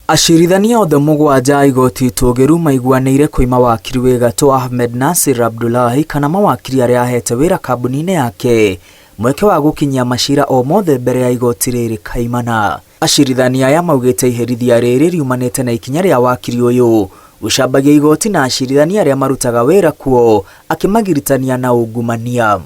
Acirithania othe mũgwanja igoti Itũngĩru maiguanĩire kwĩ mawakiri wĩ gatũ Ahmed Nasir Abdullahi kana mawakiri arĩa ahete wĩra kambuni-inĩ yake mweke wa gũkinyia macira o mothe mbere ya igoti rĩrĩ kaimana. Acirithania aya maugĩte iherithia rĩrĩ riumanĩte na ikinya rĩa wakiri ũyũ gũcambagia igoti na acirithania arĩa marutaga wĩra kuo akĩmagiritania na ungumania.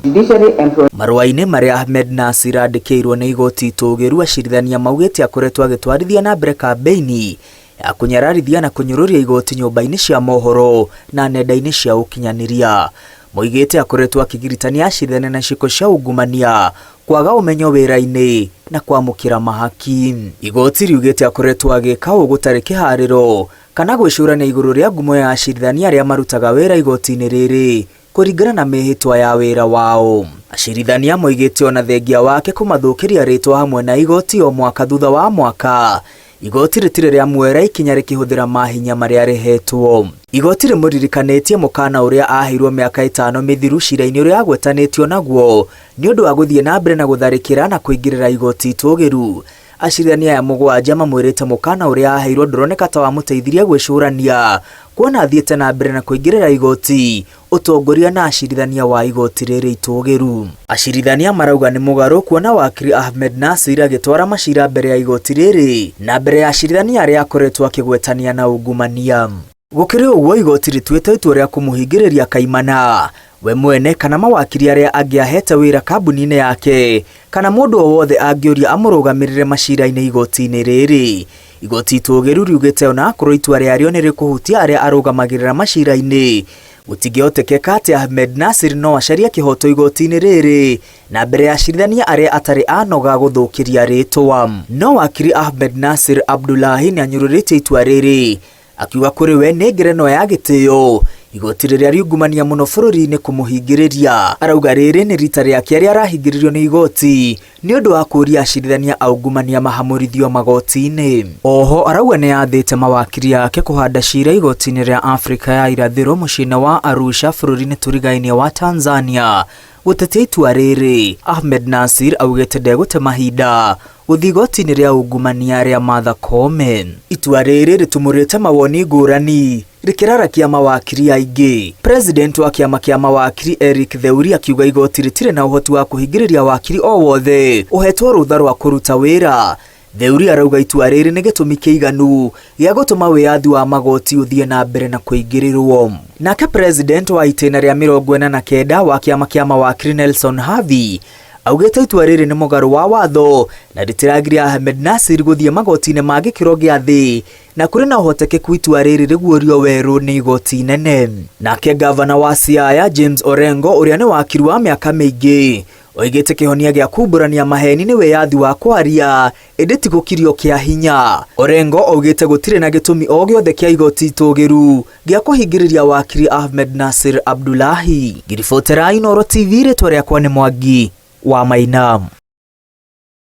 Marũa-inĩ marĩa Ahmed Nasir andĩkĩirwo nĩ igoti Itũngĩru, acirithania maugĩte akoretwo agĩtwarithia na mbere kambeini ya kunyararithia na kũnyũrũria igoti nyũmba-inĩ cia mohoro na nenda-inĩ cia ũkinyanĩria. Moigĩte akoretwo akĩgiritania acirithania na ciĩko cia ungumania, kwaga ũmenyo wĩra-inĩ na kwamũkĩra mahaki. Igoti riugĩte akoretwo agĩka ũũ gũtarĩ kĩharĩro kana gwĩcũrania igũrũ rĩa ngumo ya acirithania arĩa marutaga wĩra igoti-inĩ rĩrĩ kũringana na mĩhĩtwa ya wĩra wao. Acirithania moigĩte ona thengia wake kũmathũkĩria rĩtwa hamwe na igoti o mwaka thutha wa mwaka, igoti rĩtirĩ rĩamuoera ikinya rĩkĩhũthĩra mahinya marĩa rĩhetwo. Igoti rĩmũririkanĩtie mũkana ũrĩa aheirwo mĩaka 5 mĩthiru cira-inĩ ũrĩa agwetanĩtio naguo nĩ ũndũ wa gũthiĩ na mbere na gũtharĩkĩra na kũingĩrĩra igoti Itũngĩru. Acirithania aya mũgwanja mamwĩrĩte mũkana ũrĩa aheirwo ndũroneka ta wamũteithirie gwĩcũrania, kuona athiĩte na mbere na kũingĩrĩra igoti ũtongoria na acirithania wa igoti rĩrĩ Itũngĩru. Acirithania marauga nĩ mũgarũ kuona wakiri Ahmed Nasir agĩtwara macira mbere ya igoti rĩrĩ na mbere ya acirithania arĩa akoretwo akĩgwetania na ungumania. Gũkĩrĩ ũguo, igoti rĩtuĩte itua rĩa kũmũhingĩrĩria kaimana we mwene kana mawakiri arĩa angĩ ahete wĩra kambuni-inĩ yake kana mũndũ o wothe angĩũria amũrũgamĩrĩre macira-inĩ igoti-inĩ rĩrĩ. Igoti Itũngĩru riugĩte ona akorwo itua rĩarĩo nĩ rĩkũhutia arĩa arũgamagĩrĩra macira-inĩ, gũtingĩhotekeka atĩ Ahmed Nasir no acarie kĩhoto igoti-inĩ rĩrĩ na mbere ya acirithania arĩa atarĩ anoga gũthũkĩria rĩtwa. No wakiri Ahmed Nasir Abdullahi nĩ anyũrũrĩtie itua rĩrĩ akiuga kũrĩ we nĩ ngerenwa ya gĩtĩo igoti rĩrĩa riungumania mũno bũrũri-inĩ kũmũhingĩrĩria. Arauga rĩrĩ nĩ rita rĩake rĩa arahingĩrĩrio nĩ igoti nĩ ũndũ wa kũria acirithania aungumania mahamũrithio magoti-inĩ. Oho arauga nĩ yathĩte mawakiri yake kũhanda cira igoti-inĩ rĩa Afrika ya irathĩro mũciĩ-inĩ wa Arusha bũrũri-inĩ tũrigainie wa Tanzania gũtetia itua rĩrĩ. Ahmed Nasir augĩte ndegũte mahinda gũthiĩ igoti-inĩ rĩa ungumania rĩa Martha Koome. Itua rĩrĩ rĩtumũrĩte mawoni ngũrani rĩkĩrarakia mawakiri aingĩ. President wa kĩama kĩa mawakiri Eric Theuri akiuga igoti rĩtirĩ na ũhoti wa kũhingĩrĩria wakiri o wothe ũhetwo rũtha rwa kũruta wĩra. Theuri arauga itua rĩrĩ nĩ gĩtũmi kĩiganu gĩa gũtũma wĩyathi wa magoti ũthiĩ na mbere na kũingĩrĩrwo. Nake president wa itĩna rĩa 49 wa kĩama kĩa mawakiri Nelson Havi augĩte itua rĩrĩ nĩ mũgarũ wa watho na rĩtiragiria Ahmed Nasir gũthiĩ magoti-inĩ ma gĩkĩro gĩa thĩ na kũrĩ na ũhotekeku itua rĩrĩ rĩguũrio werũ nĩ igoti inene. Nake gavana wa Siaya James Orengo ũrĩa nĩ wakiri wa mĩaka mĩingĩ oigĩte kĩhonia gĩa kumbũrania maheni nĩ wĩyathi wa kwaria ĩndĩ ti gũkirio kĩa hinya. Orengo augĩte gũtirĩ na gĩtũmi o gĩothe kĩa igoti Itũngĩru gĩa kũhingĩrĩria wakiri Ahmed Nasir Abdullahi. Ngiribotera Inooro TV, rĩtwa rĩakwa nĩ Mwangi wa Maina.